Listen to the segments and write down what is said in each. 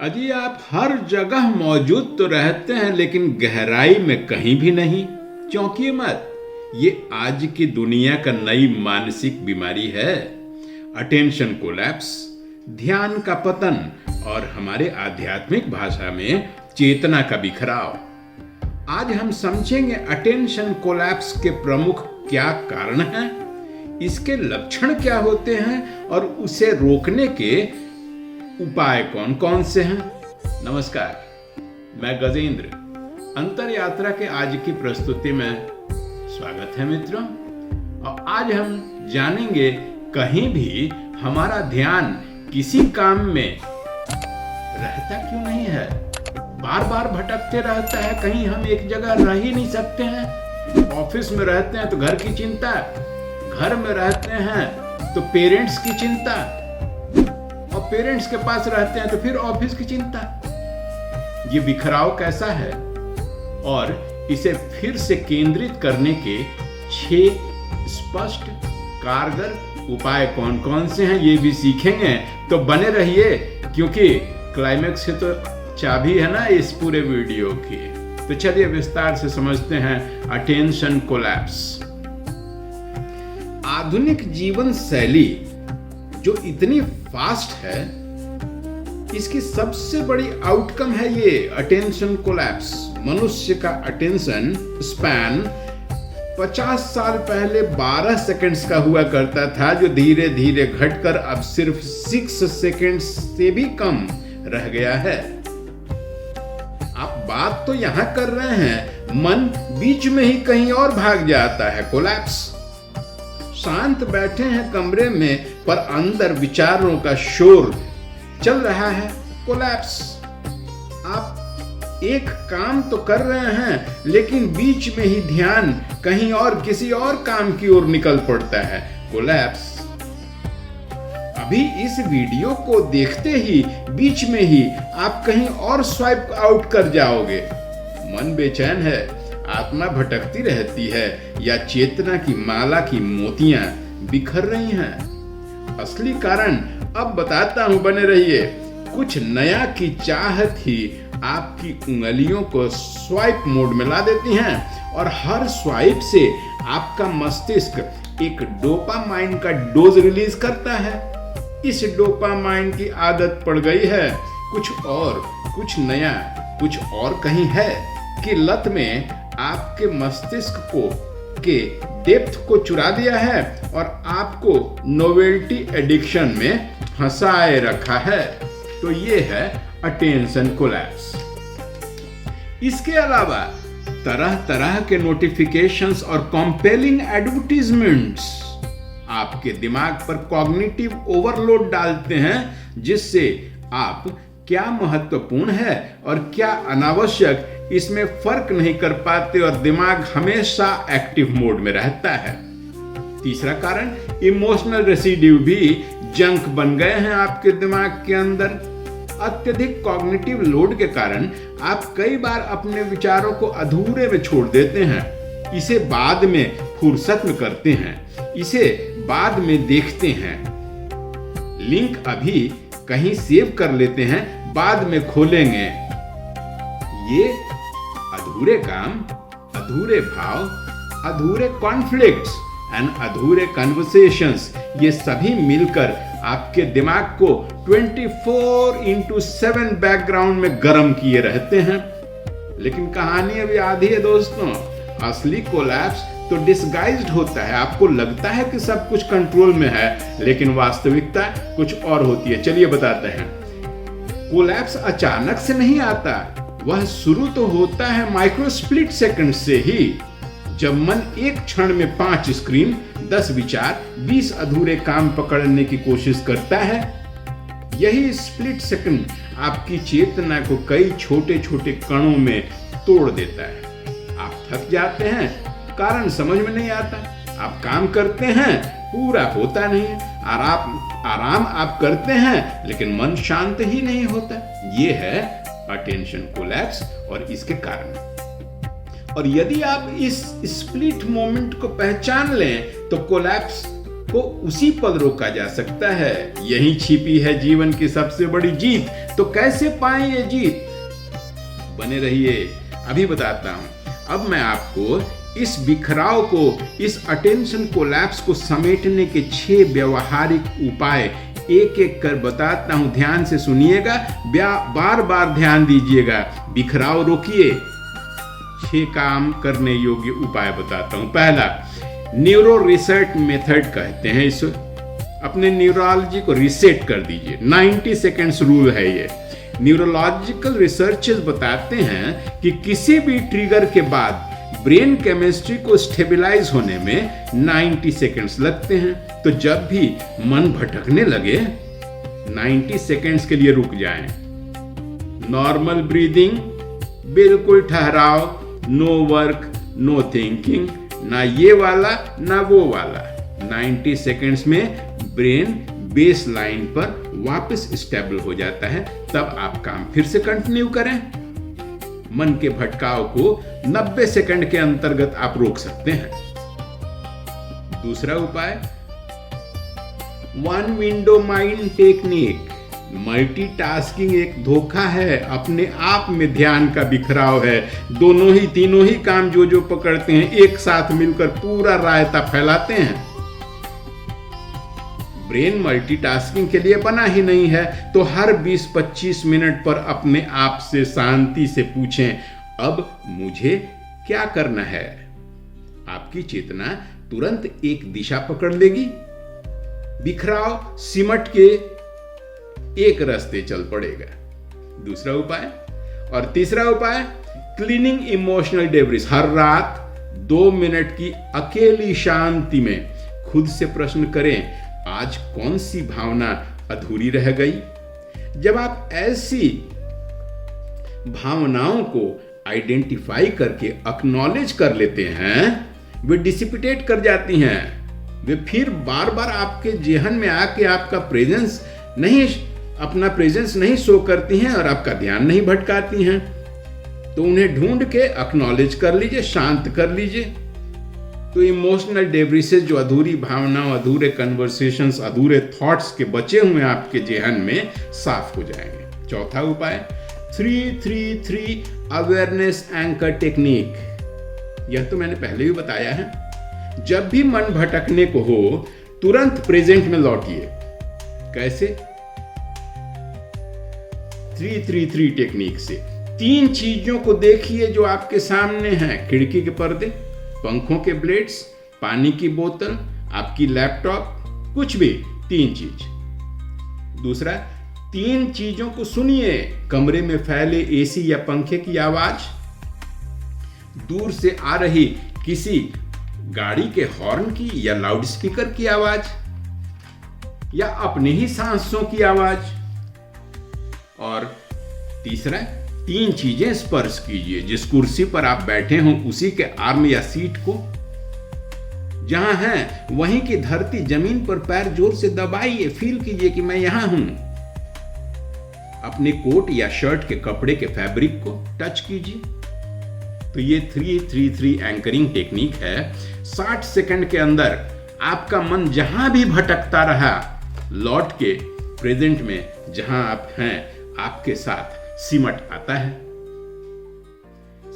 अजी आप हर जगह मौजूद तो रहते हैं लेकिन गहराई में कहीं भी नहीं। चौंकिए मत, ये आज की दुनिया का नई मानसिक बीमारी है। अटेंशन कोलैप्स, ध्यान का पतन और हमारे आध्यात्मिक भाषा में चेतना का बिखराव। आज हम समझेंगे अटेंशन कोलैप्स के प्रमुख क्या कारण हैं, इसके लक्षण क्या होते हैं और उसे रोकने के उपाय कौन कौन से हैं। नमस्कार, मैं गजेंद्र अंतर यात्रा के आज की प्रस्तुति में स्वागत है मित्रों। और आज हम जानेंगे कहीं भी हमारा ध्यान किसी काम में रहता क्यों नहीं है, बार बार भटकते रहता है, कहीं हम एक जगह रह ही नहीं सकते हैं। ऑफिस में रहते हैं तो घर की चिंता, घर में रहते हैं तो पेरेंट्स की चिंता, और पेरेंट्स के पास रहते हैं तो फिर ऑफिस की चिंता। ये बिखराव कैसा है और इसे फिर से केंद्रित करने के 6 स्पष्ट कारगर उपाय कौन कौन से हैं ये भी सीखेंगे। तो बने रहिए, क्योंकि क्लाइमेक्स से तो चाबी है ना इस पूरे वीडियो की। तो चलिए विस्तार से समझते हैं अटेंशन कोलैप्स। आधुनिक जीवन शैली जो इतनी फास्ट है, इसकी सबसे बड़ी आउटकम है ये अटेंशन कोलैप्स। मनुष्य का अटेंशन स्पैन 50 साल पहले 12 सेकंड्स का हुआ करता था, जो धीरे धीरे घटकर अब सिर्फ 6 सेकंड्स से भी कम रह गया है। आप बात तो यहां कर रहे हैं, मन बीच में ही कहीं और भाग जाता है। कोलैप्स। शांत बैठे हैं कमरे में पर अंदर विचारों का शोर चल रहा है। कोलैप्स। आप एक काम तो कर रहे हैं लेकिन बीच में ही ध्यान कहीं और किसी और काम की ओर निकल पड़ता है। कोलैप्स। अभी इस वीडियो को देखते ही बीच में ही आप कहीं और स्वाइप आउट कर जाओगे। मन बेचैन है, आत्मा भटकती रहती है, या चेतना की माला की मोतियां बिखर रही हैं। असली कारण अब बताता हूं, बने रहिए। कुछ नया की चाहत ही आपकी उंगलियों को स्वाइप मोड में ला देती हैं, और हर स्वाइप से आपका मस्तिष्क एक डोपामाइन का डोज रिलीज करता है। इस डोपामाइन की आदत पड़ गई है, कुछ नया, कुछ और कहीं है कि लत में आपके मस्तिष्क के डेप्थ को चुरा दिया है और आपको नोवेल्टी एडिक्शन में फंसाए रखा है। तो ये है अटेंशन कोलैप्स। इसके अलावा तरह तरह के नोटिफिकेशंस और कॉम्पेलिंग एडवर्टीजमेंट्स आपके दिमाग पर कॉग्निटिव ओवरलोड डालते हैं, जिससे आप क्या महत्वपूर्ण है और क्या अनावश्यक इसमें फर्क नहीं कर पाते और दिमाग हमेशा एक्टिव मोड में रहता है। तीसरा कारण, इमोशनल रेसिड्यू भी जंक बन गए हैं आपके दिमाग के अंदर। अत्यधिक कॉग्निटिव लोड के कारण आप कई बार अपने विचारों को अधूरे में छोड़ देते हैं। इसे बाद में फुर्सत में करते हैं, इसे बाद में देखते हैं, लिंक अभी कहीं सेव कर लेते हैं, बाद में खोलेंगे। ये अधूरे काम, अधूरे भाव, अधूरे कॉन्फ्लिक्ट्स एंड अधूरे कन्वर्सेशंस, ये सभी मिलकर आपके दिमाग को 24/7 बैकग्राउंड में गर्म किए रहते हैं। लेकिन कहानी अभी आधी है दोस्तों। असली कोलैप्स तो डिसगाइज्ड होता है। आपको लगता है कि सब कुछ कंट्रोल में है, लेकिन वास्तविकता कुछ और होती है। चलिए बताते हैं। कोलैप्स अचानक से नहीं आता, वह शुरू तो होता है माइक्रो स्प्लिट सेकंड से ही, जब मन एक क्षण में 5 स्क्रीन, 10 विचार, 20 अधूरे काम पकड़ने की कोशिश करता है। यही स्प्लिट सेकंड आपकी चेतना को कई छोटे छोटे कणों में तोड़ देता है। आप थक जाते हैं, कारण समझ में नहीं आता। आप काम करते हैं, पूरा होता नहीं है। आराम आप करते हैं, लेकिन मन शांत ही नहीं होता। ये है अटेंशन कोलैप्स और इसके कारण। और यदि आप इस स्प्लिट मोमेंट को पहचान लें तो कोलैप्स को उसी पल रोका जा सकता है। यही छिपी है जीवन की सबसे बड़ी जीत। तो कैसे पाएं ये जीत? बने रहिए, अभी बताता हूं। अब मैं आपको इस बिखराव को, इस अटेंशन कोलैप्स को समेटने के 6 व्यवहारिक उपाय एक एक कर बताता हूं। ध्यान से सुनिएगा, बार बार ध्यान दीजिएगा, बिखराव रोकिए। 6 काम करने योग्य उपाय बताता हूं। पहला, न्यूरो रिसेट मेथड कहते हैं इसे। अपने न्यूरोलॉजी को रिसेट कर दीजिए। 90 सेकेंड्स रूल है ये। न्यूरोलॉजिकल रिसर्चर्स बताते हैं कि किसी भी ट्रिगर के बाद ब्रेन केमिस्ट्री को स्टेबलाइज होने में 90 सेकेंड्स लगते हैं। तो जब भी मन भटकने लगे, 90 सेकेंड्स के लिए रुक जाएं। नॉर्मल ब्रीदिंग, बिल्कुल ठहराव, नो वर्क, नो थिंकिंग, ना ये वाला ना वो वाला। 90 सेकेंड्स में ब्रेन बेस लाइन पर वापस स्टेबल हो जाता है। तब आप काम फिर से कंटिन्यू करें। मन के भटकाव को 90 सेकंड के अंतर्गत आप रोक सकते हैं। दूसरा उपाय, one window mind technique. Multitasking एक धोखा है, अपने आप में ध्यान का बिखराव है। तीनों ही काम जो पकड़ते हैं एक साथ मिलकर पूरा रायता फैलाते हैं। ब्रेन मल्टीटास्किंग के लिए बना ही नहीं है। तो हर 20-25 मिनट पर अपने आप से शांति से पूछें, अब मुझे क्या करना है? आपकी चेतना तुरंत एक दिशा पकड़ लेगी। बिखराव सिमट के एक रास्ते चल पड़ेगा। दूसरा उपाय। और तीसरा उपाय, क्लीनिंग इमोशनल डेब्रिस। हर रात 2 मिनट की अकेली शांति में खुद से प्रश्न करें, आज कौन सी भावना अधूरी रह गई? जब आप ऐसी भावनाओं को आइडेंटिफाई करके एक्नॉलेज कर लेते हैं, वे डिसिपिटेट कर जाती हैं। वे फिर बार बार आपके जेहन में आके आपका अपना प्रेजेंस नहीं शो करती हैं और आपका ध्यान नहीं भटकाती हैं। तो उन्हें ढूंढ के एक्नॉलेज कर लीजिए, शांत कर लीजिए। तो इमोशनल डेब्रिसेस, जो अधूरी भावनाओं, अधूरे कन्वर्सेशंस, अधूरे थॉट्स के बचे हुए आपके जेहन में, साफ हो जाएंगे। चौथा उपाय, 3-3-3 अवेयरनेस एंकर टेक्निक। यह तो मैंने पहले भी बताया है। जब भी मन भटकने को हो, तुरंत प्रेजेंट में लौटिए। कैसे? 3-3-3 टेक्निक से 3 चीजों को देखिए जो आपके सामने हैं। खिड़की के पर्दे, पंखों के ब्लेड्स, पानी की बोतल, आपकी लैपटॉप, कुछ भी 3 चीज। दूसरा, 3 चीजों को सुनिए। कमरे में फैले एसी या पंखे की आवाज, दूर से आ रही किसी गाड़ी के हॉर्न की या लाउडस्पीकर की आवाज, या अपने ही सांसों की आवाज। और तीसरा, 3 चीजें स्पर्श कीजिए। जिस कुर्सी पर आप बैठे हों उसी के आर्म या सीट को, जहां हैं वहीं की धरती, जमीन पर पैर जोर से दबाइए, फील कीजिए कि मैं यहां हूं। अपने कोट या शर्ट के कपड़े के फैब्रिक को टच कीजिए। तो ये 3-3-3 एंकरिंग टेक्निक है। 60 सेकंड के अंदर आपका मन जहां भी भटकता रहा, लौट के प्रेजेंट में जहां आप हैं आपके साथ सिमट आता है।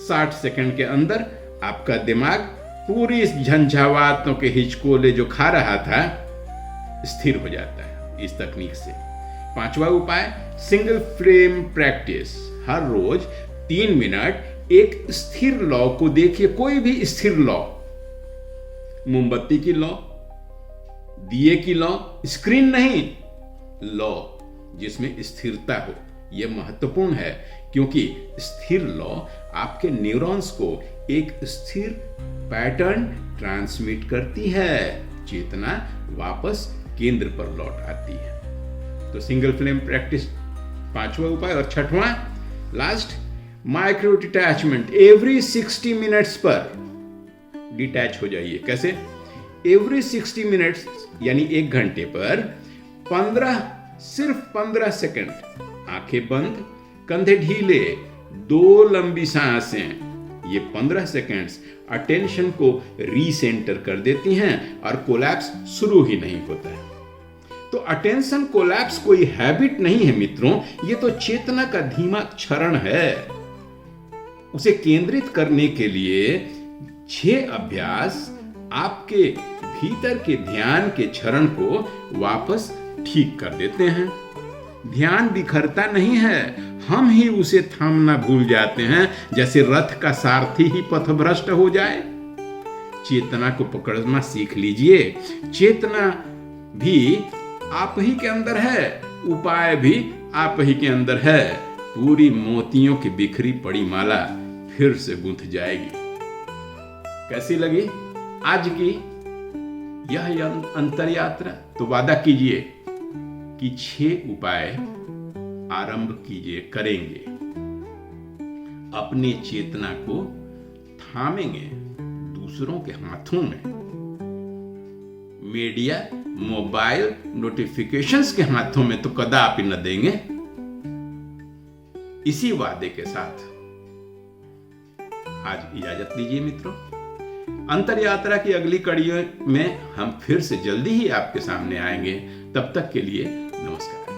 60 सेकंड के अंदर आपका दिमाग पूरी इस झंझावातों के हिचकोले जो खा रहा था, स्थिर हो जाता है इस तकनीक से। 5वां उपाय, सिंगल फ्लेम प्रैक्टिस। हर रोज 3 मिनट एक स्थिर लौ को देखिए। कोई भी स्थिर लौ, मोमबत्ती की लौ, दिए की लौ, स्क्रीन नहीं, लौ जिसमें स्थिरता हो। यह महत्वपूर्ण है क्योंकि स्थिर लौ आपके न्यूरॉन्स को एक स्थिर पैटर्न ट्रांसमिट करती है। चेतना वापस केंद्र पर लौट आती है। तो सिंगल फ्लेम प्रैक्टिस 5वां उपाय। और 6वां, last, micro detachment. Every 60 minutes पर डिटैच हो जाइए। कैसे? एवरी 60 मिनट्स यानी 1 घंटे पर सिर्फ 15 सेकंड आंखें बंद, कंधे ढीले, 2 लंबी सांसें। ये 15 सेकंड्स अटेंशन को रीसेंटर कर देती हैं और कोलैप्स शुरू ही नहीं होता है। तो अटेंशन कोलैप्स कोई हैबिट नहीं है मित्रों, ये तो चेतना का धीमा क्षरण है। उसे केंद्रित करने के लिए 6 अभ्यास आपके भीतर के ध्यान के क्षरण को वापस ठीक कर देते हैं। ध्यान बिखरता नहीं है, हम ही उसे थामना भूल जाते हैं, जैसे रथ का सारथी ही पथभ्रष्ट हो जाए। चेतना को पकड़ना सीख लीजिए। चेतना भी आप ही के अंदर है, उपाय भी आप ही के अंदर है। पूरी मोतियों की बिखरी पड़ी माला फिर से गूंथ जाएगी। कैसी लगी आज की यह अंतर यात्रा? तो वादा कीजिए कि 6 उपाय आरंभ कीजिए, करेंगे, अपनी चेतना को थामेंगे। दूसरों के हाथों में, मीडिया, मोबाइल, नोटिफिकेशंस के हाथों में तो कदापि न देंगे। इसी वादे के साथ आज इजाजत दीजिए मित्रों। अंतर यात्रा की अगली कड़ियों में हम फिर से जल्दी ही आपके सामने आएंगे। तब तक के लिए नमस्कार।